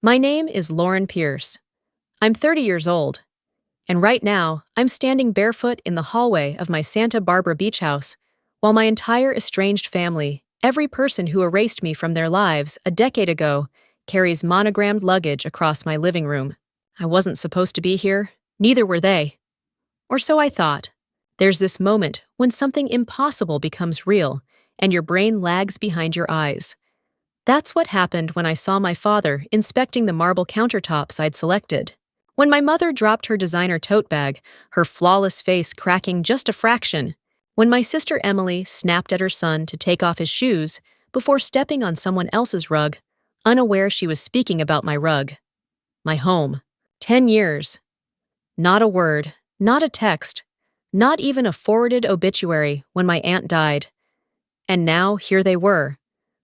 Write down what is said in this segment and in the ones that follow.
My name is Lauren Pierce. I'm 30 years old, and right now I'm standing barefoot in the hallway of my Santa Barbara beach house, while my entire estranged family, every person who erased me from their lives a decade ago, carries monogrammed luggage across my living room. I wasn't supposed to be here, neither were they. Or so I thought. There's this moment when something impossible becomes real, and your brain lags behind your eyes. That's what happened when I saw my father inspecting the marble countertops I'd selected. When my mother dropped her designer tote bag, her flawless face cracking just a fraction. When my sister Emily snapped at her son to take off his shoes before stepping on someone else's rug, unaware she was speaking about my rug. My home. 10 years. Not a word, not a text, not even a forwarded obituary when my aunt died. And now here they were,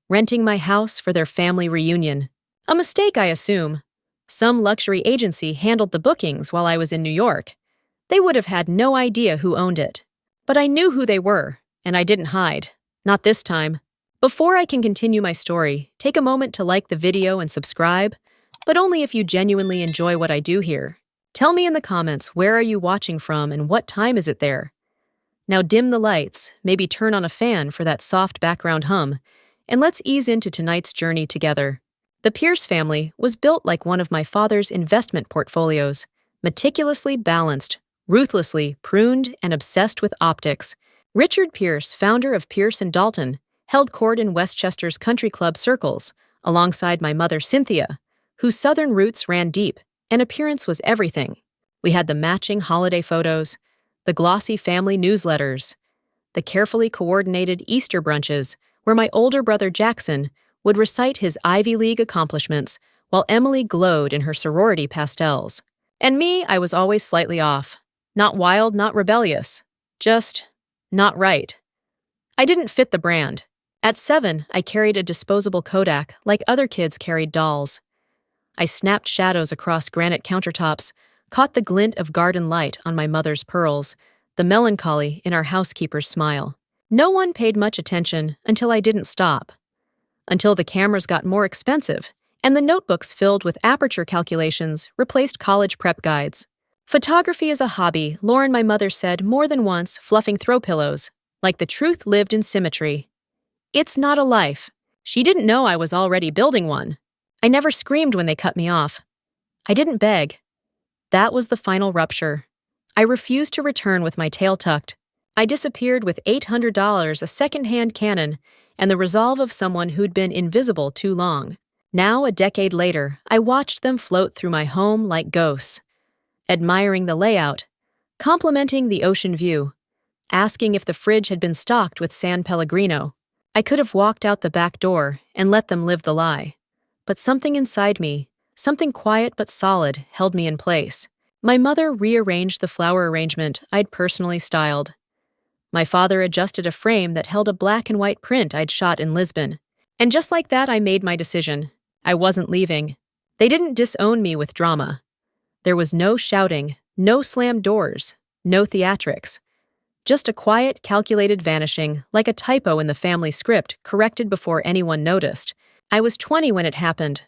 renting my house for their family reunion. A mistake, I assume. Some luxury agency handled the bookings while I was in New York. They would have had no idea who owned it. But I knew who they were, and I didn't hide. Not this time. Before I can continue my story, take a moment to like the video and subscribe, but only if you genuinely enjoy what I do here. Tell me in the comments, where are you watching from and what time is it there? Now dim the lights, maybe turn on a fan for that soft background hum, and let's ease into tonight's journey together. The Pierce family was built like one of my father's investment portfolios, meticulously balanced, ruthlessly pruned, and obsessed with optics. Richard Pierce, founder of Pierce & Dalton, held court in Westchester's country club circles, alongside my mother Cynthia, whose southern roots ran deep, and appearance was everything. We had the matching holiday photos, the glossy family newsletters, the carefully coordinated Easter brunches, where my older brother Jackson would recite his Ivy League accomplishments while Emily glowed in her sorority pastels. And me, I was always slightly off. Not wild, not rebellious. Just not right. I didn't fit the brand. At 7, I carried a disposable Kodak like other kids carried dolls. I snapped shadows across granite countertops, caught the glint of garden light on my mother's pearls, the melancholy in our housekeeper's smile. No one paid much attention until I didn't stop. Until the cameras got more expensive, and the notebooks filled with aperture calculations replaced college prep guides. Photography is a hobby, Lauren, my mother said more than once, fluffing throw pillows, like the truth lived in symmetry. It's not a life. She didn't know I was already building one. I never screamed when they cut me off. I didn't beg. That was the final rupture. I refused to return with my tail tucked. I disappeared with $800, a second-hand Canon, and the resolve of someone who'd been invisible too long. Now, a decade later, I watched them float through my home like ghosts, admiring the layout, complimenting the ocean view, asking if the fridge had been stocked with San Pellegrino. I could have walked out the back door and let them live the lie. But something inside me, something quiet but solid, held me in place. My mother rearranged the flower arrangement I'd personally styled. My father adjusted a frame that held a black and white print I'd shot in Lisbon. And just like that, I made my decision. I wasn't leaving. They didn't disown me with drama. There was no shouting, no slammed doors, no theatrics. Just a quiet, calculated vanishing, like a typo in the family script corrected before anyone noticed. I was 20 when it happened.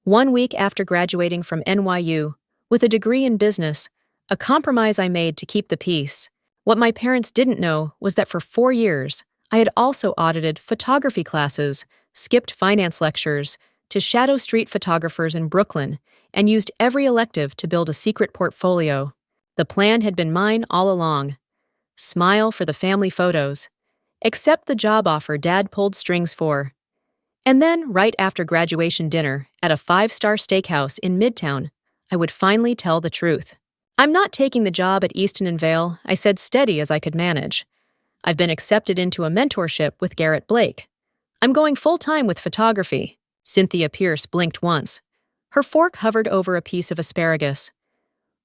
1 week after graduating from NYU, with a degree in business, a compromise I made to keep the peace. What my parents didn't know was that for 4 years, I had also audited photography classes, skipped finance lectures, to shadow street photographers in Brooklyn, and used every elective to build a secret portfolio. The plan had been mine all along. Smile for the family photos. Accept the job offer Dad pulled strings for. And then, right after graduation dinner at a 5-star steakhouse in Midtown, I would finally tell the truth. I'm not taking the job at Easton and Vale, I said, steady as I could manage. I've been accepted into a mentorship with Garrett Blake. I'm going full-time with photography. Cynthia Pierce blinked once. Her fork hovered over a piece of asparagus.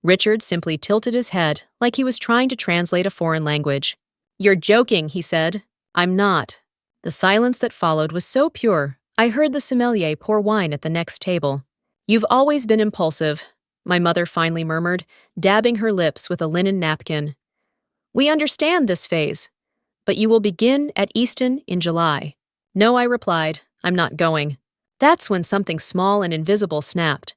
Richard simply tilted his head like he was trying to translate a foreign language. You're joking, he said. I'm not. The silence that followed was so pure, I heard the sommelier pour wine at the next table. You've always been impulsive, my mother finally murmured, dabbing her lips with a linen napkin. We understand this phase, but you will begin at Easton in July. No, I replied, I'm not going. That's when something small and invisible snapped.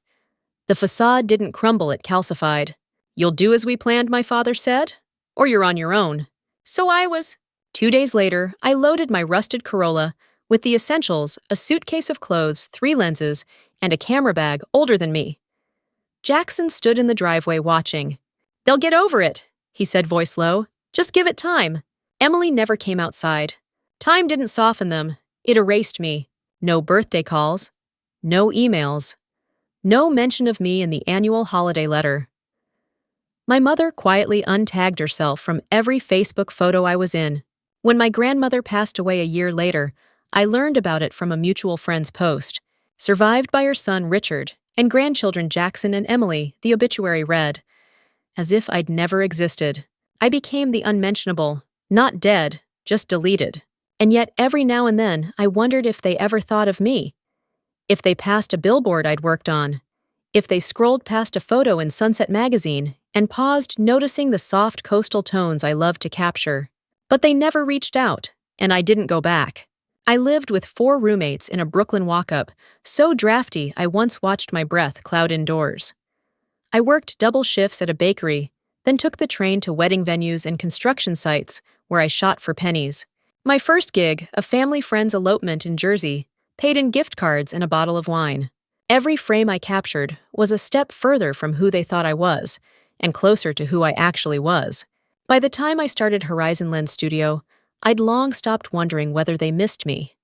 The facade didn't crumble, it calcified. "You'll do as we planned," my father said, "or you're on your own." So I was. 2 days later, I loaded my rusted Corolla with the essentials: a suitcase of clothes, 3 lenses, and a camera bag older than me. Jackson stood in the driveway watching. "They'll get over it," he said, voice low. "Just give it time." Emily never came outside. Time didn't soften them, it erased me. No birthday calls, no emails, no mention of me in the annual holiday letter. My mother quietly untagged herself from every Facebook photo I was in. When my grandmother passed away a year later, I learned about it from a mutual friend's post. Survived by her son Richard and grandchildren Jackson and Emily, the obituary read. As if I'd never existed. I became the unmentionable, not dead, just deleted. And yet every now and then I wondered if they ever thought of me. If they passed a billboard I'd worked on. If they scrolled past a photo in Sunset magazine and paused, noticing the soft coastal tones I loved to capture. But they never reached out, and I didn't go back. I lived with 4 roommates in a Brooklyn walk-up, so drafty I once watched my breath cloud indoors. I worked double shifts at a bakery, then took the train to wedding venues and construction sites where I shot for pennies. My first gig, a family friend's elopement in Jersey, paid in gift cards and a bottle of wine. Every frame I captured was a step further from who they thought I was, and closer to who I actually was. By the time I started Horizon Lens Studio, I'd long stopped wondering whether they missed me.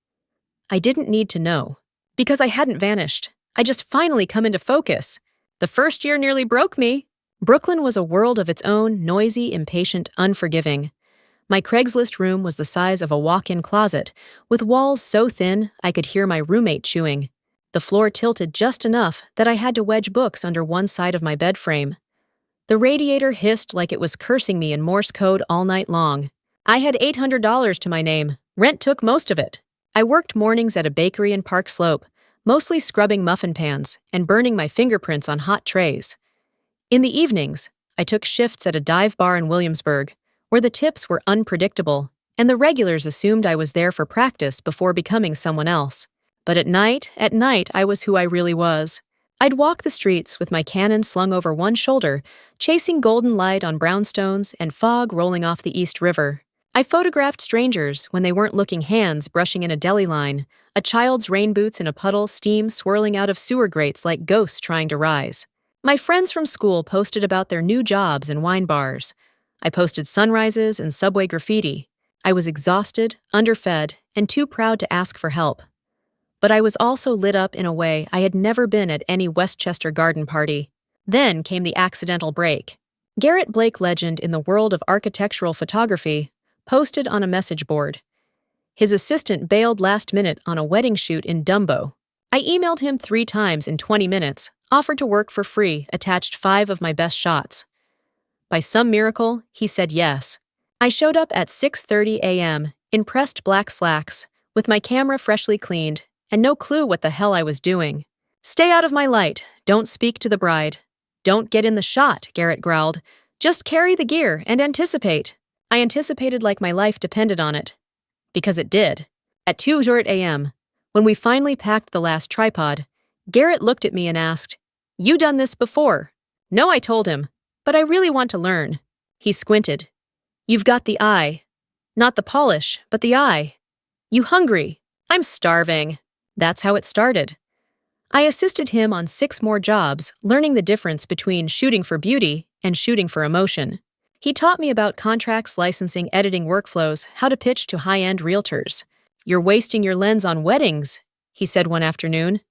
I didn't need to know, because I hadn't vanished. I just finally come into focus. The first year nearly broke me. Brooklyn was a world of its own, noisy, impatient, unforgiving. My Craigslist room was the size of a walk-in closet, with walls so thin I could hear my roommate chewing. The floor tilted just enough that I had to wedge books under one side of my bed frame. The radiator hissed like it was cursing me in Morse code all night long. I had $800 to my name. Rent took most of it. I worked mornings at a bakery in Park Slope, mostly scrubbing muffin pans and burning my fingerprints on hot trays. In the evenings, I took shifts at a dive bar in Williamsburg, where the tips were unpredictable, and the regulars assumed I was there for practice before becoming someone else. But at night, I was who I really was. I'd walk the streets with my Canon slung over one shoulder, chasing golden light on brownstones and fog rolling off the East River. I photographed strangers when they weren't looking, hands brushing in a deli line, a child's rain boots in a puddle, steam swirling out of sewer grates like ghosts trying to rise. My friends from school posted about their new jobs in wine bars. I posted sunrises and subway graffiti. I was exhausted, underfed, and too proud to ask for help. But I was also lit up in a way I had never been at any Westchester garden party. Then came the accidental break. Garrett Blake, legend in the world of architectural photography, posted on a message board. His assistant bailed last minute on a wedding shoot in Dumbo. I emailed him 3 times in 20 minutes, offered to work for free, attached 5 of my best shots. By some miracle, he said yes. I showed up at 6:30 a.m. in pressed black slacks, with my camera freshly cleaned, and no clue what the hell I was doing. "Stay out of my light. Don't speak to the bride. Don't get in the shot," Garrett growled. "Just carry the gear and anticipate." I anticipated like my life depended on it. Because it did. At 2:00 a.m., when we finally packed the last tripod, Garrett looked at me and asked, "You done this before?" "No," I told him, "but I really want to learn." He squinted. "You've got the eye. Not the polish, but the eye. You hungry?" "I'm starving." That's how it started. I assisted him on 6 more jobs, learning the difference between shooting for beauty and shooting for emotion. He taught me about contracts, licensing, editing workflows, how to pitch to high-end realtors. "You're wasting your lens on weddings," he said one afternoon.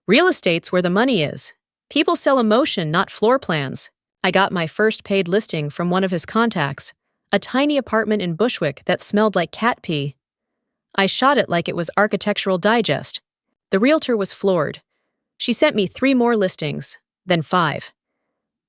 "Real estate's where the money is. People sell emotion, not floor plans." I got my first paid listing from one of his contacts, a tiny apartment in Bushwick that smelled like cat pee. I shot it like it was Architectural Digest. The realtor was floored. She sent me 3 more listings, then 5.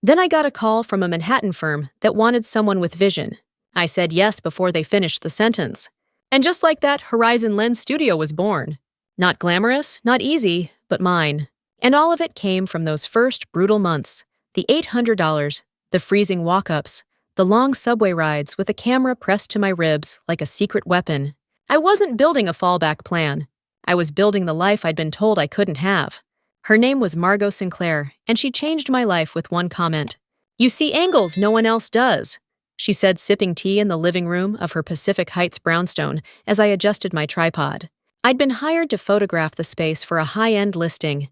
Then I got a call from a Manhattan firm that wanted someone with vision. I said yes before they finished the sentence. And just like that, Horizon Lens Studio was born. Not glamorous, not easy, but mine. And all of it came from those first brutal months. The $800, the freezing walk-ups, the long subway rides with a camera pressed to my ribs like a secret weapon. I wasn't building a fallback plan. I was building the life I'd been told I couldn't have. Her name was Margot Sinclair, and she changed my life with one comment. "You see angles no one else does," she said, sipping tea in the living room of her Pacific Heights brownstone as I adjusted my tripod. I'd been hired to photograph the space for a high-end listing.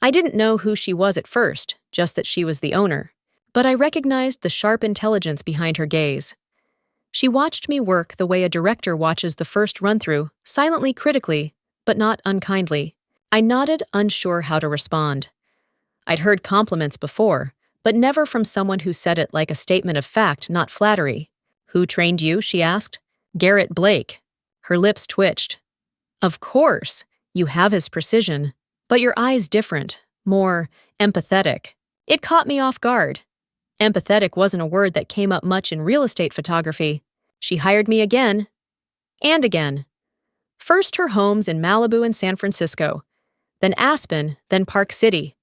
I didn't know who she was at first, just that she was the owner. But I recognized the sharp intelligence behind her gaze. She watched me work the way a director watches the first run-through, silently critically, but not unkindly. I nodded, unsure how to respond. I'd heard compliments before, but never from someone who said it like a statement of fact, not flattery. "Who trained you?" she asked. "Garrett Blake." Her lips twitched. "Of course, you have his precision, but your eye's different, more empathetic." It caught me off guard. Empathetic wasn't a word that came up much in real estate photography. She hired me again, and again. First her homes in Malibu and San Francisco, then Aspen, then Park City.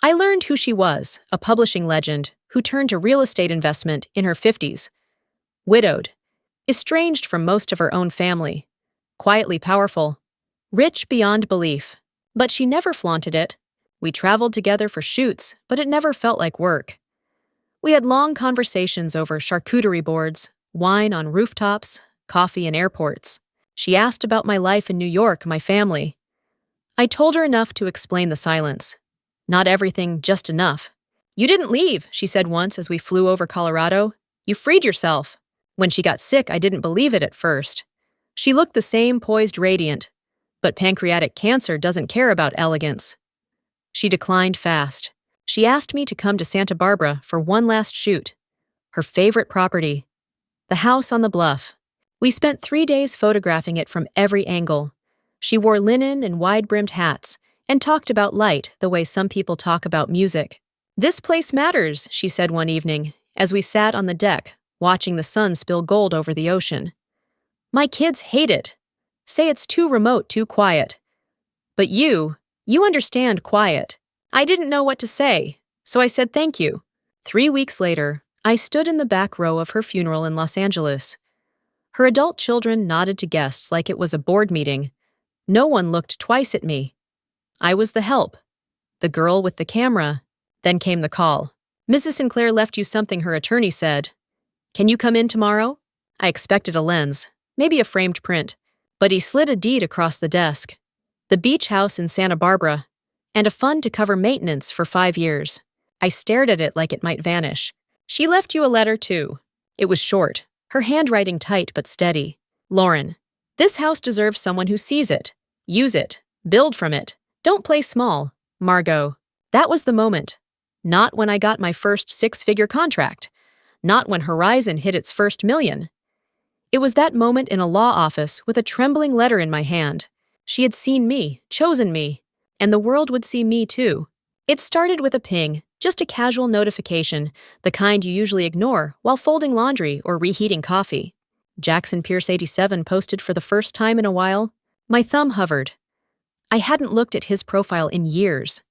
I learned who she was, a publishing legend who turned to real estate investment in her 50s. Widowed, estranged from most of her own family, quietly powerful, rich beyond belief. But she never flaunted it. We traveled together for shoots, but it never felt like work. We had long conversations over charcuterie boards, wine on rooftops, coffee in airports. She asked about my life in New York, my family. I told her enough to explain the silence. Not everything, just enough. "You didn't leave," she said once as we flew over Colorado. "You freed yourself." When she got sick, I didn't believe it at first. She looked the same, poised, radiant. But pancreatic cancer doesn't care about elegance. She declined fast. She asked me to come to Santa Barbara for one last shoot. Her favorite property. The house on the bluff. We spent 3 days photographing it from every angle. She wore linen and wide-brimmed hats and talked about light the way some people talk about music. "This place matters," she said one evening, as we sat on the deck, watching the sun spill gold over the ocean. "My kids hate it. Say it's too remote, too quiet. But you understand quiet." I didn't know what to say, so I said thank you. 3 weeks later, I stood in the back row of her funeral in Los Angeles. Her adult children nodded to guests like it was a board meeting. No one looked twice at me. I was the help, the girl with the camera. Then came the call. "Mrs. Sinclair left you something," her attorney said. "Can you come in tomorrow?" I expected a lens, maybe a framed print, but he slid a deed across the desk. The beach house in Santa Barbara, and a fund to cover maintenance for 5 years. I stared at it like it might vanish. "She left you a letter, too." It was short, her handwriting tight but steady. "Lauren, this house deserves someone who sees it. Use it. Build from it. Don't play small. Margot." That was the moment. Not when I got my first 6-figure contract. Not when Horizon hit its first million. It was that moment in a law office with a trembling letter in my hand. She had seen me, chosen me. And the world would see me too. It started with a ping, just a casual notification, the kind you usually ignore while folding laundry or reheating coffee. Jackson Pierce 87 posted for the first time in a while. My thumb hovered. I hadn't looked at his profile in years.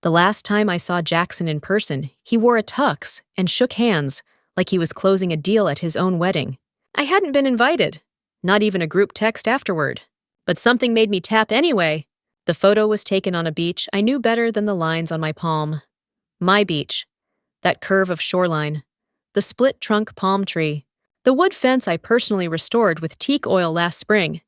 The last time I saw Jackson in person, he wore a tux and shook hands like he was closing a deal at his own wedding. I hadn't been invited, not even a group text afterward. But something made me tap anyway. The photo was taken on a beach I knew better than the lines on my palm. My beach. That curve of shoreline. The split-trunk palm tree. The wood fence I personally restored with teak oil last spring.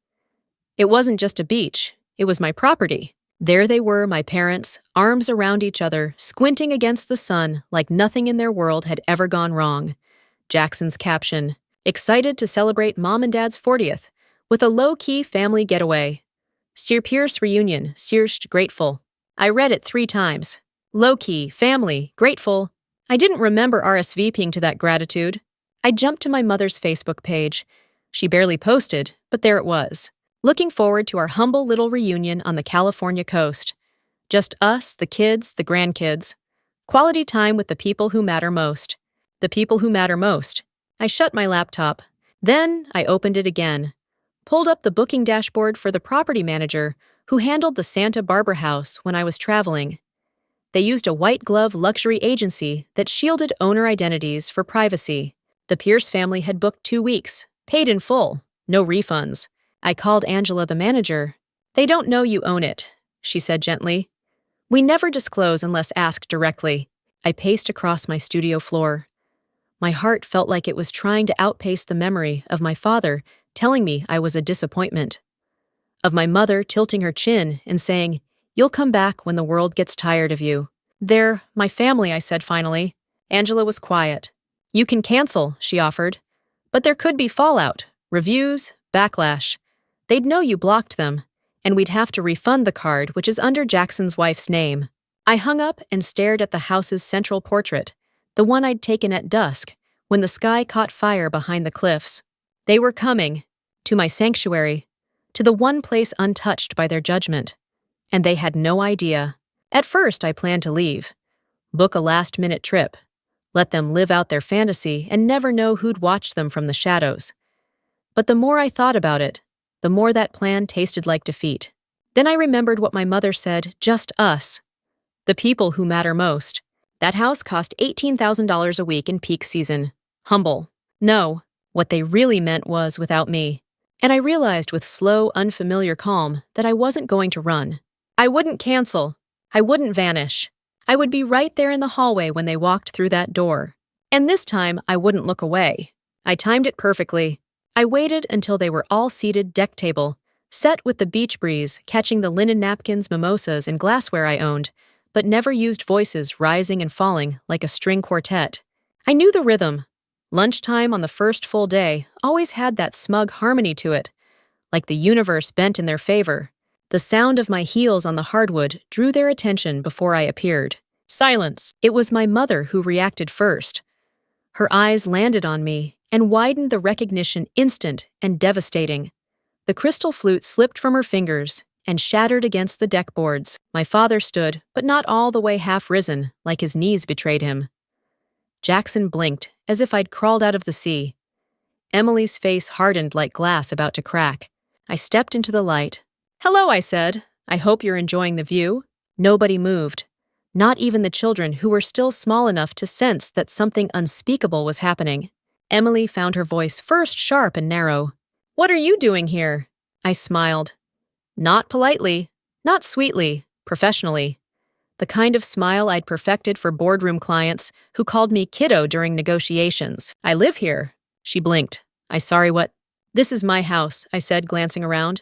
It wasn't just a beach. It was my property. There they were, my parents, arms around each other, squinting against the sun like nothing in their world had ever gone wrong. Jackson's caption, "Excited to celebrate Mom and Dad's 40th, with a low-key family getaway. Steer Pierce reunion, Searched grateful." I read it 3 times. Low-key, family, grateful. I didn't remember RSVPing to that gratitude. I jumped to my mother's Facebook page. She barely posted, but there it was. Looking forward to our humble little reunion on the California coast. Just us, the kids, the grandkids. Quality time with the people who matter most. The people who matter most. I shut my laptop. Then I opened it again. Pulled up the booking dashboard for the property manager who handled the Santa Barbara house when I was traveling. They used a white-glove luxury agency that shielded owner identities for privacy. The Pierce family had booked 2 weeks, paid in full, no refunds. I called Angela, the manager. They don't know you own it, she said gently. We never disclose unless asked directly. I paced across my studio floor. My heart felt like it was trying to outpace the memory of my father telling me I was a disappointment, of my mother tilting her chin and saying, "You'll come back when the world gets tired of you." "They're my family," I said finally. Angela was quiet. "You can cancel," she offered. "But there could be fallout, reviews, backlash. They'd know you blocked them, and we'd have to refund the card, which is under Jackson's wife's name." I hung up and stared at the house's central portrait, the one I'd taken at dusk, when the sky caught fire behind the cliffs. They were coming, to my sanctuary, to the one place untouched by their judgment. And they had no idea. At first, I planned to leave, book a last-minute trip, let them live out their fantasy and never know who'd watched them from the shadows. But the more I thought about it, the more that plan tasted like defeat. Then I remembered what my mother said, just us. The people who matter most. That house cost $18,000 a week in peak season. Humble. No, what they really meant was without me. And I realized with slow, unfamiliar calm that I wasn't going to run. I wouldn't cancel. I wouldn't vanish. I would be right there in the hallway when they walked through that door. And this time, I wouldn't look away. I timed it perfectly. I waited until they were all seated deck table, set with the beach breeze, catching the linen napkins, mimosas, and glassware I owned, but never used voices rising and falling like a string quartet. I knew the rhythm. Lunchtime on the first full day always had that smug harmony to it, like the universe bent in their favor. The sound of my heels on the hardwood drew their attention before I appeared. Silence. It was my mother who reacted first. Her eyes landed on me and widened the recognition instant and devastating. The crystal flute slipped from her fingers and shattered against the deck boards. My father stood, but not all the way half risen, like his knees betrayed him. Jackson blinked, as if I'd crawled out of the sea. Emily's face hardened like glass about to crack. I stepped into the light. "Hello," I said. "I hope you're enjoying the view." Nobody moved. Not even the children, who were still small enough to sense that something unspeakable was happening. Emily found her voice first sharp and narrow. "What are you doing here?" I smiled. Not politely, not sweetly, professionally. The kind of smile I'd perfected for boardroom clients who called me kiddo during negotiations. "I live here." She blinked. "Sorry, what?" "This is my house," I said, glancing around.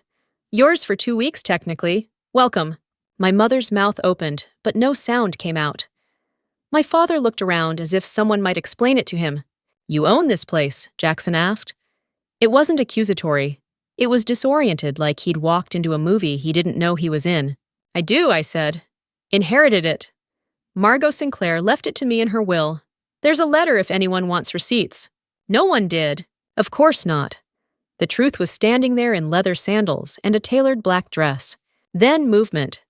"Yours for 2 weeks, technically. Welcome." My mother's mouth opened, but no sound came out. My father looked around as if someone might explain it to him. "You own this place?" Jackson asked. It wasn't accusatory. It was disoriented, like he'd walked into a movie he didn't know he was in. "I do," I said. "Inherited it. Margot Sinclair left it to me in her will. There's a letter if anyone wants receipts." No one did. Of course not. The truth was standing there in leather sandals and a tailored black dress. Then movement.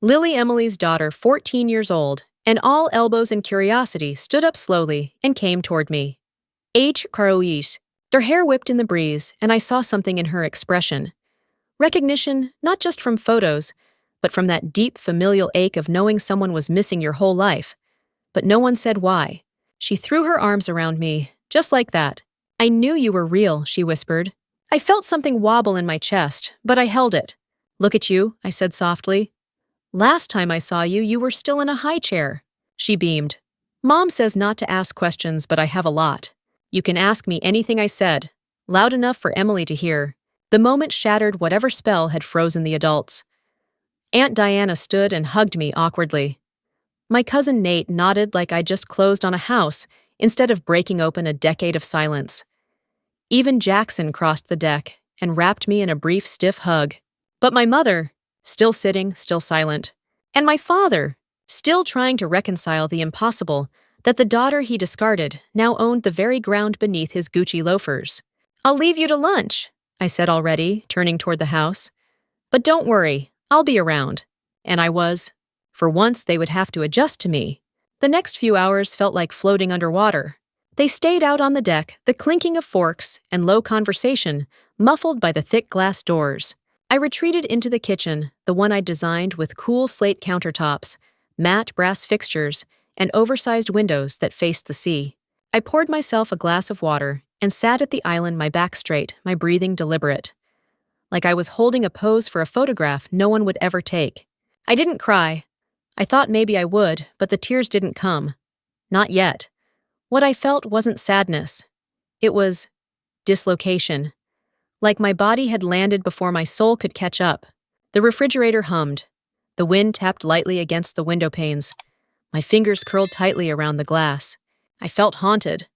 Lily, Emily's daughter, 14 years old, and all elbows and curiosity, stood up slowly and came toward me. Age Caroise. Their hair whipped in the breeze, and I saw something in her expression. Recognition, not just from photos, but from that deep familial ache of knowing someone was missing your whole life. But no one said why. She threw her arms around me, just like that. "I knew you were real," she whispered. I felt something wobble in my chest, but I held it. "Look at you," I said softly. "Last time I saw you, you were still in a high chair." She beamed. "Mom says not to ask questions, but I have a lot. You can ask me anything," I said, loud enough for Emily to hear. The moment shattered whatever spell had frozen the adults. Aunt Diana stood and hugged me awkwardly. My cousin Nate nodded like I'd just closed on a house instead of breaking open a decade of silence. Even Jackson crossed the deck and wrapped me in a brief, stiff hug. But my mother, still sitting, still silent. And my father, still trying to reconcile the impossible that the daughter he discarded now owned the very ground beneath his Gucci loafers. "I'll leave you to lunch," I said already, turning toward the house. "But don't worry, I'll be around." And I was. For once, they would have to adjust to me. The next few hours felt like floating underwater. They stayed out on the deck, the clinking of forks and low conversation, muffled by the thick glass doors. I retreated into the kitchen, the one I'd designed with cool slate countertops, matte brass fixtures, and oversized windows that faced the sea. I poured myself a glass of water and sat at the island, my back straight, my breathing deliberate. like I was holding a pose for a photograph no one would ever take. I didn't cry. I thought maybe I would, but the tears didn't come. Not yet. What I felt wasn't sadness. It was dislocation. Like my body had landed before my soul could catch up. The refrigerator hummed. The wind tapped lightly against the window panes. My fingers curled tightly around the glass. I felt haunted.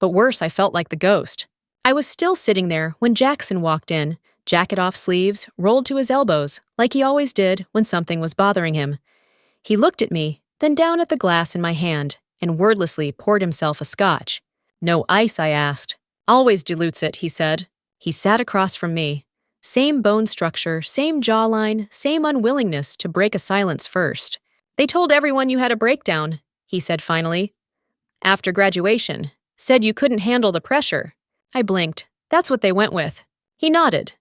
But worse, I felt like the ghost. I was still sitting there when Jackson walked in, jacket off sleeves, rolled to his elbows, like he always did when something was bothering him. He looked at me, then down at the glass in my hand, and wordlessly poured himself a scotch. "No ice?" I asked. "Always dilutes it," he said. He sat across from me. Same bone structure, same jawline, same unwillingness to break a silence first. "They told everyone you had a breakdown," he said finally. "After graduation. Said you couldn't handle the pressure." I blinked. "That's what they went with." He nodded.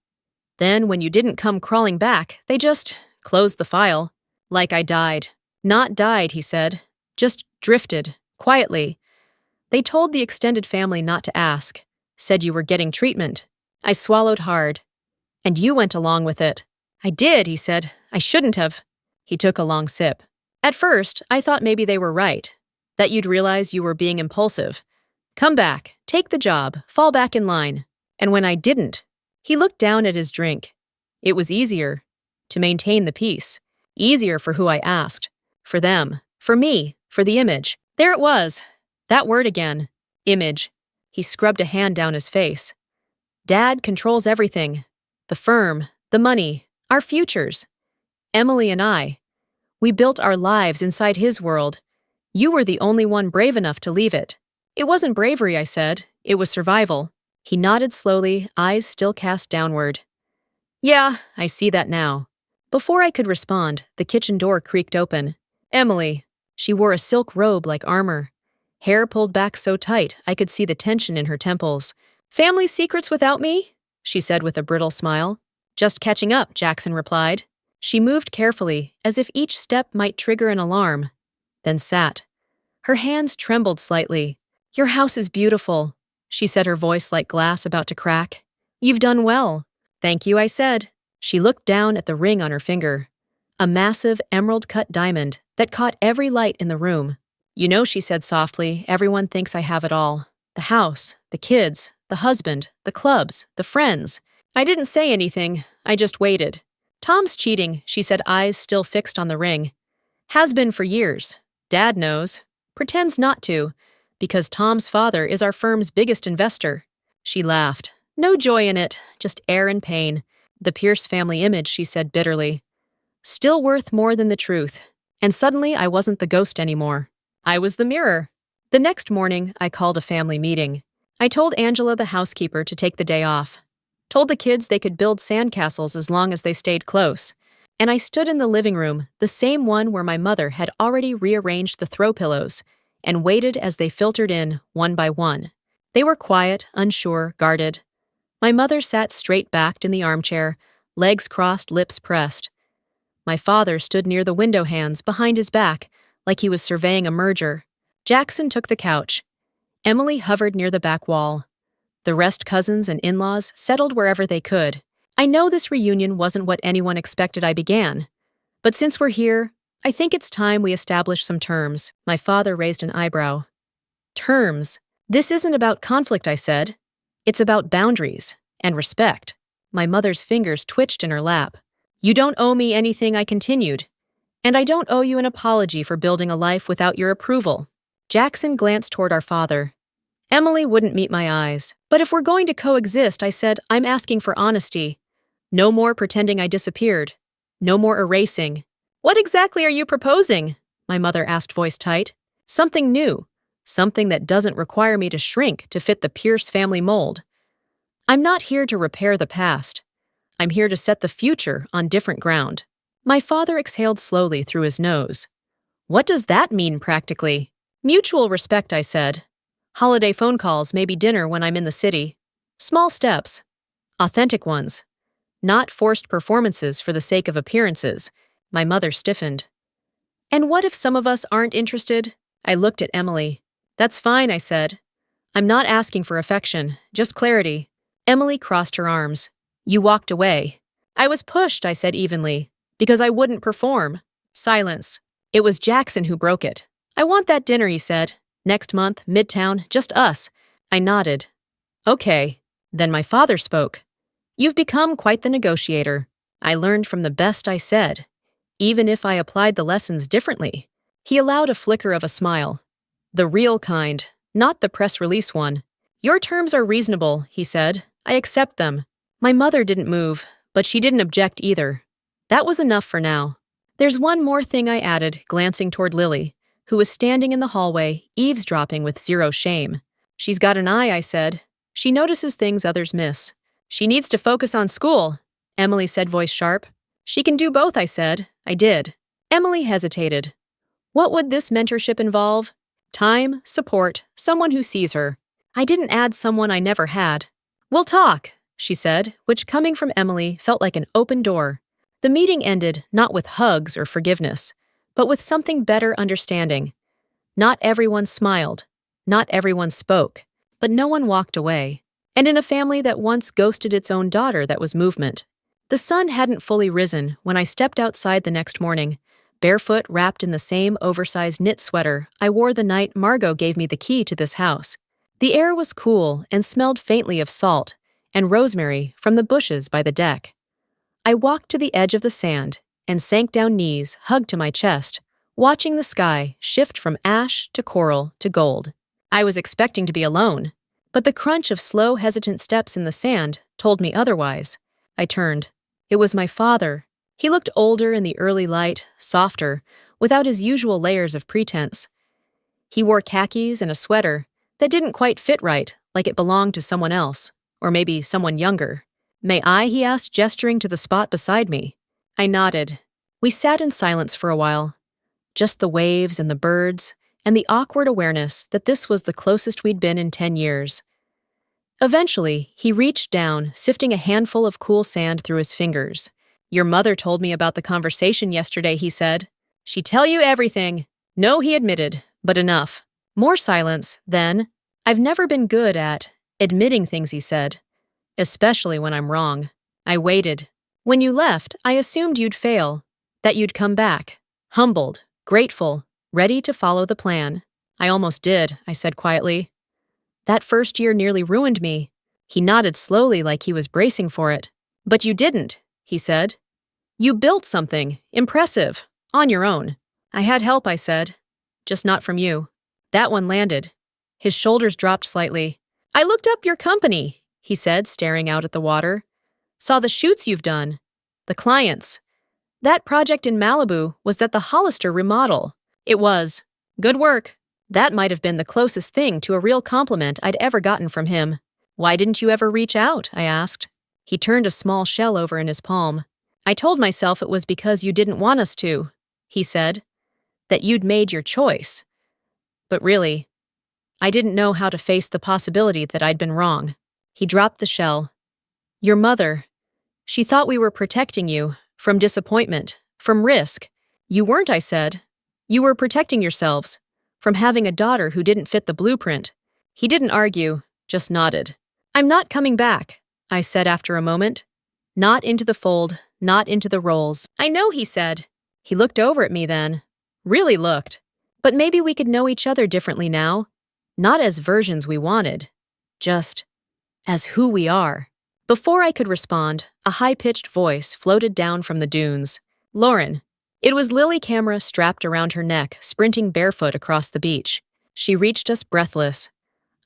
"Then, when you didn't come crawling back, they just closed the file. Like I died." "Not died," he said. "Just drifted. Quietly. They told the extended family not to ask. Said you were getting treatment." I swallowed hard. "And you went along with it." "I did," he said. "I shouldn't have." He took a long sip. "At first, I thought maybe they were right. That you'd realize you were being impulsive. Come back, take the job, fall back in line." And when I didn't, he looked down at his drink. It was easier to maintain the peace. Easier for who I asked. For them. For me. For the image. There it was. That word again. Image. He scrubbed a hand down his face. Dad controls everything. The firm, the money, our futures. Emily and I. We built our lives inside his world. You were the only one brave enough to leave it. It wasn't bravery, I said. It was survival. He nodded slowly, eyes still cast downward. "Yeah, I see that now." Before I could respond, the kitchen door creaked open. Emily. She wore a silk robe like armor. Hair pulled back so tight I could see the tension in her temples. "Family secrets without me?" she said with a brittle smile. "Just catching up," Jackson replied. She moved carefully, as if each step might trigger an alarm, then sat. Her hands trembled slightly. "Your house is beautiful," she said, her voice like glass about to crack. "You've done well." "Thank you," I said. She looked down at the ring on her finger. A massive emerald-cut diamond that caught every light in the room. "You know," she said softly, "everyone thinks I have it all. The house, the kids, the husband, the clubs, the friends." I didn't say anything. I just waited. "Tom's cheating," she said, eyes still fixed on the ring. "Has been for years. Dad knows. Pretends not to, because Tom's father is our firm's biggest investor." She laughed. "No joy in it, just air and pain. The Pierce family image," she said bitterly. "Still worth more than the truth." And suddenly I wasn't the ghost anymore. I was the mirror. The next morning, I called a family meeting. I told Angela, the housekeeper, to take the day off. Told the kids they could build sandcastles as long as they stayed close. And I stood in the living room, the same one where my mother had already rearranged the throw pillows, and waited as they filtered in, one by one. They were quiet, unsure, guarded. My mother sat straight-backed in the armchair, legs crossed, lips pressed. My father stood near the window hands behind his back, like he was surveying a merger. Jackson took the couch. Emily hovered near the back wall. The rest cousins and in-laws settled wherever they could. I know this reunion wasn't what anyone expected I began. But since we're here, I think it's time we establish some terms. My father raised an eyebrow. "Terms? This isn't about conflict," I said. "It's about boundaries and respect." My mother's fingers twitched in her lap. "You don't owe me anything," I continued. "And I don't owe you an apology for building a life without your approval." Jackson glanced toward our father. Emily wouldn't meet my eyes. "But if we're going to coexist," I said, "I'm asking for honesty. No more pretending I disappeared. No more erasing." "What exactly are you proposing?" my mother asked, voice tight. "Something new. Something that doesn't require me to shrink to fit the Pierce family mold. I'm not here to repair the past. I'm here to set the future on different ground." My father exhaled slowly through his nose. "What does that mean practically?" "Mutual respect," I said. "Holiday phone calls, maybe dinner when I'm in the city. Small steps. Authentic ones. Not forced performances for the sake of appearances." My mother stiffened. "And what if some of us aren't interested?" I looked at Emily. "That's fine," I said. "I'm not asking for affection, just clarity." Emily crossed her arms. You walked away. I was pushed, I said evenly, because I wouldn't perform. Silence. It was Jackson who broke it. I want that dinner, he said. Next month, Midtown, just us. I nodded. Okay. Then my father spoke. You've become quite the negotiator. I learned from the best I said, even if I applied the lessons differently. He allowed a flicker of a smile. The real kind, not the press release one. Your terms are reasonable, he said. I accept them. My mother didn't move, but she didn't object either. That was enough for now. There's one more thing, I added, glancing toward Lily, who was standing in the hallway, eavesdropping with zero shame. She's got an eye, I said. She notices things others miss. She needs to focus on school, Emily said, voice sharp. She can do both, I said. I did. Emily hesitated. What would this mentorship involve? Time, support, someone who sees her. I didn't add someone I never had. We'll talk, she said, which coming from Emily felt like an open door. The meeting ended not with hugs or forgiveness, but with something better understanding. Not everyone smiled. Not everyone spoke. But no one walked away. And in a family that once ghosted its own daughter, that was movement. The sun hadn't fully risen when I stepped outside the next morning, barefoot wrapped in the same oversized knit sweater I wore the night Margot gave me the key to this house. The air was cool and smelled faintly of salt and rosemary from the bushes by the deck. I walked to the edge of the sand and sank down, knees hugged to my chest, watching the sky shift from ash to coral to gold. I was expecting to be alone, but the crunch of slow, hesitant steps in the sand told me otherwise. I turned. It was my father. He looked older in the early light, softer, without his usual layers of pretense. He wore khakis and a sweater that didn't quite fit right, like it belonged to someone else, or maybe someone younger. May I? He asked, gesturing to the spot beside me. I nodded. We sat in silence for a while. Just the waves and the birds, and the awkward awareness that this was the closest we'd been in 10 years. Eventually, he reached down, sifting a handful of cool sand through his fingers. Your mother told me about the conversation yesterday, he said. She tell you everything. No, he admitted, but enough. More silence, then. I've never been good at admitting things, he said. Especially when I'm wrong. I waited. When you left, I assumed you'd fail, that you'd come back. Humbled, grateful, ready to follow the plan. I almost did, I said quietly. That first year nearly ruined me. He nodded slowly like he was bracing for it. But you didn't, he said. You built something, impressive, on your own. I had help, I said. Just not from you. That one landed. His shoulders dropped slightly. I looked up your company, he said, staring out at the water. Saw the shoots you've done. The clients. That project in Malibu was that the Hollister remodel. It was. Good work. That might have been the closest thing to a real compliment I'd ever gotten from him. Why didn't you ever reach out? I asked. He turned a small shell over in his palm. I told myself it was because you didn't want us to, he said. That you'd made your choice. But really, I didn't know how to face the possibility that I'd been wrong. He dropped the shell. Your mother. She thought we were protecting you from disappointment, from risk. You weren't, I said. You were protecting yourselves from having a daughter who didn't fit the blueprint. He didn't argue, just nodded. I'm not coming back, I said after a moment. Not into the fold, not into the roles. I know, he said. He looked over at me then. Really looked. But maybe we could know each other differently now. Not as versions we wanted. Just as who we are. Before I could respond, a high-pitched voice floated down from the dunes. Lauren. It was Lily, camera strapped around her neck, sprinting barefoot across the beach. She reached us breathless.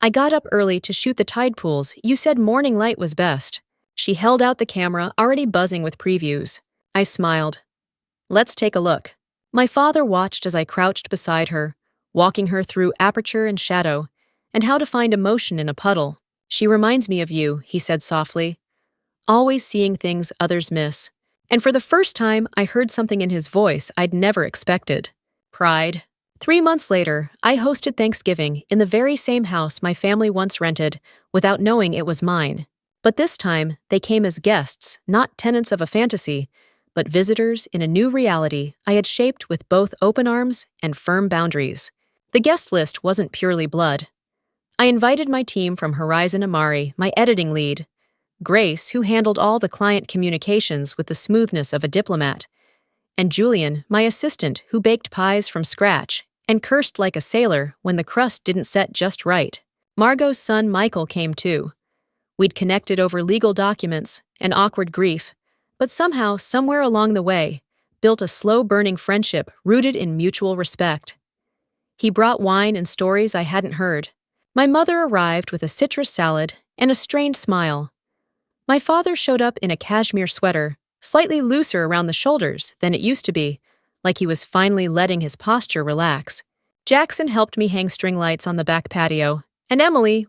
I got up early to shoot the tide pools. You said morning light was best. She held out the camera, already buzzing with previews. I smiled. Let's take a look. My father watched as I crouched beside her, walking her through aperture and shadow, and how to find emotion in a puddle. She reminds me of you, he said softly. Always seeing things others miss. And for the first time, I heard something in his voice I'd never expected. Pride. 3 months later, I hosted Thanksgiving in the very same house my family once rented, without knowing it was mine. But this time, they came as guests, not tenants of a fantasy, but visitors in a new reality I had shaped with both open arms and firm boundaries. The guest list wasn't purely blood. I invited my team from Horizon Amari, my editing lead, Grace, who handled all the client communications with the smoothness of a diplomat, and Julian, my assistant, who baked pies from scratch and cursed like a sailor when the crust didn't set just right. Margot's son Michael came too. We'd connected over legal documents and awkward grief, but somehow, somewhere along the way, built a slow-burning friendship rooted in mutual respect. He brought wine and stories I hadn't heard. My mother arrived with a citrus salad and a strained smile. My father showed up in a cashmere sweater, slightly looser around the shoulders than it used to be, like he was finally letting his posture relax. Jackson helped me hang string lights on the back patio, and Emily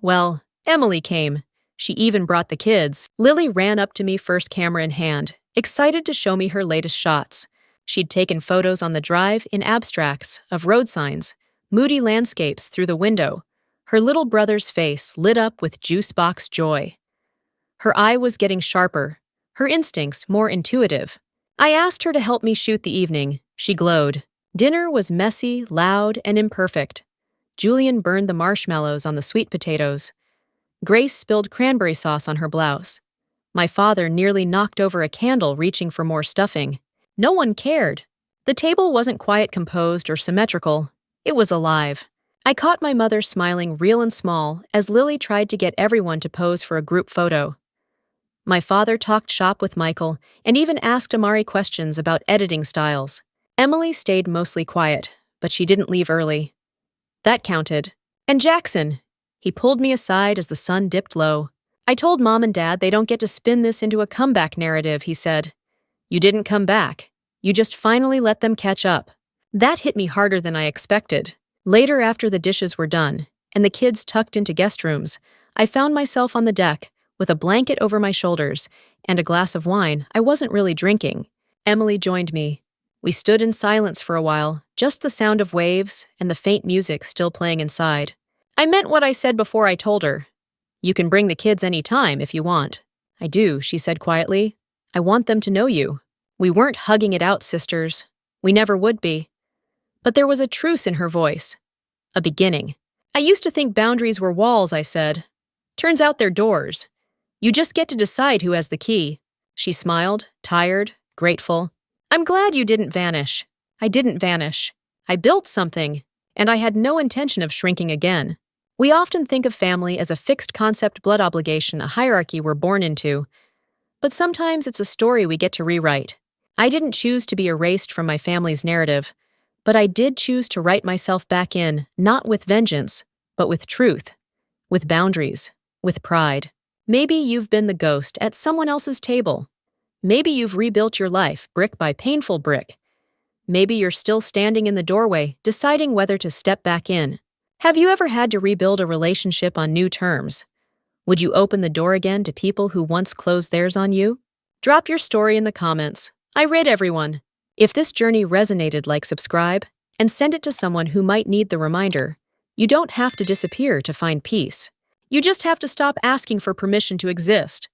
came. She even brought the kids. Lily ran up to me first, camera in hand, excited to show me her latest shots. She'd taken photos on the drive in abstracts of road signs, moody landscapes through the window. Her little brother's face lit up with juice box joy. Her eye was getting sharper, her instincts more intuitive. I asked her to help me shoot the evening. She glowed. Dinner was messy, loud, and imperfect. Julian burned the marshmallows on the sweet potatoes. Grace spilled cranberry sauce on her blouse. My father nearly knocked over a candle reaching for more stuffing. No one cared. The table wasn't quite composed or symmetrical. It was alive. I caught my mother smiling real and small as Lily tried to get everyone to pose for a group photo. My father talked shop with Michael and even asked Amari questions about editing styles. Emily stayed mostly quiet, but she didn't leave early. That counted. And Jackson. He pulled me aside as the sun dipped low. I told Mom and Dad they don't get to spin this into a comeback narrative, he said. You didn't come back. You just finally let them catch up. That hit me harder than I expected. Later, after the dishes were done and the kids tucked into guest rooms, I found myself on the deck with a blanket over my shoulders and a glass of wine I wasn't really drinking. Emily joined me. We stood in silence for a while, just the sound of waves and the faint music still playing inside. I meant what I said before I told her. You can bring the kids any time if you want. I do, she said quietly. I want them to know you. We weren't hugging it out, sisters. We never would be. But there was a truce in her voice. A beginning. I used to think boundaries were walls, I said. Turns out they're doors. You just get to decide who has the key. She smiled, tired, grateful. I'm glad you didn't vanish. I didn't vanish. I built something, and I had no intention of shrinking again. We often think of family as a fixed concept blood obligation, a hierarchy we're born into. But sometimes it's a story we get to rewrite. I didn't choose to be erased from my family's narrative, but I did choose to write myself back in, not with vengeance, but with truth, with boundaries, with pride. Maybe you've been the ghost at someone else's table. Maybe you've rebuilt your life brick by painful brick. Maybe you're still standing in the doorway, deciding whether to step back in. Have you ever had to rebuild a relationship on new terms? Would you open the door again to people who once closed theirs on you? Drop your story in the comments. I read everyone. If this journey resonated, subscribe, and send it to someone who might need the reminder. You don't have to disappear to find peace. You just have to stop asking for permission to exist.